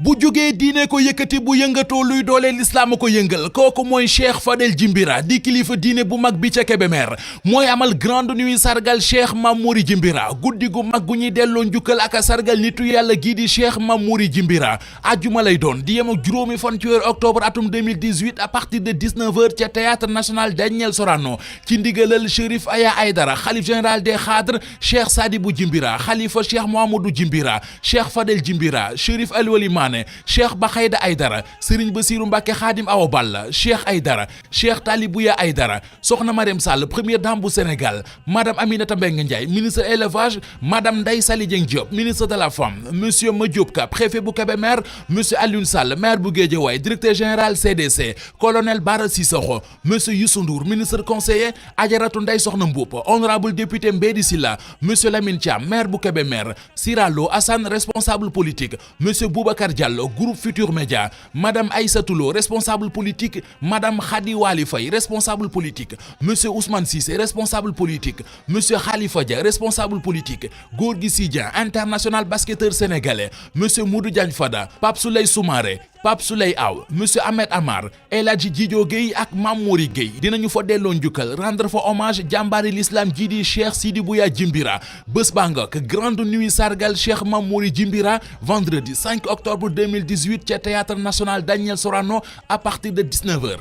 bu jógee diine ko yëkkati bu yëngatoo luy doole lislaam ko yëngal kooku mooy Cheikh Fadel Djimbira di kilifa diine bu mag bi ca Kébémer mooy amal grande nuit sargal Cheikh Mamouri Djimbira guddi gu mag gu ñuy delloo njukkal ak sargal nitu yàlla gii di Cheikh Mamouri Djimbira ajjuma lay doon di yem ak juróomi fan ci weeru octobre atum 2018 à partir de 19h ca théâtre national Daniel Sorano ci ndigalal Chérif Aya Aydara xalif général des Khadres Cheikh Sadibou Djimbira xalifa Cheikh Mouhamadou Djimbira Cheikh Fadel Djimbira Chérif Alwali Mané Cheikh Bakhayda Aydara Serigne Bassirou Mbacké Khadim Awa Balla Cheikh Aydara Cheikh Talibouya Aydara Sokhna Mariam Sall première dame bu Sénégal Madame Aminata Mbengue Ndiaye ministre élevage Madame Ndeye Saly Dieng Diop ministre de la femme Monsieur Madiop Ka préfet bu Kébémer Monsieur Alioune Sall maire bu Guédiawaye directeur général CDC colonel Bara Cissokho Monsieur Youssou Ndour ministre conseiller Adjaratou Ndeye Sokhna Mboup honorable député Mbédi Silla Monsieur Lamine Thiam maire bu Kébémer Siralo Assane responsable politique Monsieur Boubacar Diallo groupe Futur Média Madame Aïssatou Lo responsable politique Madame Khady Wali Faye responsable politique Monsieur Ousmane Cissé responsable politique Monsieur Khalifa Dia responsable politique Gorgui Sy Dia international basketteur sénégalais Monsieur Modou Diagne Fada Pape Souley Soumaré Pape Souley Aw Monsieur Ahmed Amar El Hadji Djidio Gueye ak Mamouri Gueye dinañu fa delloo njukkal rendre fa hommage jàmbaari l'islam ji di Cheikh Sidibouya Djimbira bés ba ngok grande nuit sargal Cheikh Mamouri Djimbira vendredi 5 octobre 2018 ca théâtre national Daniel Sorano à partir de 19h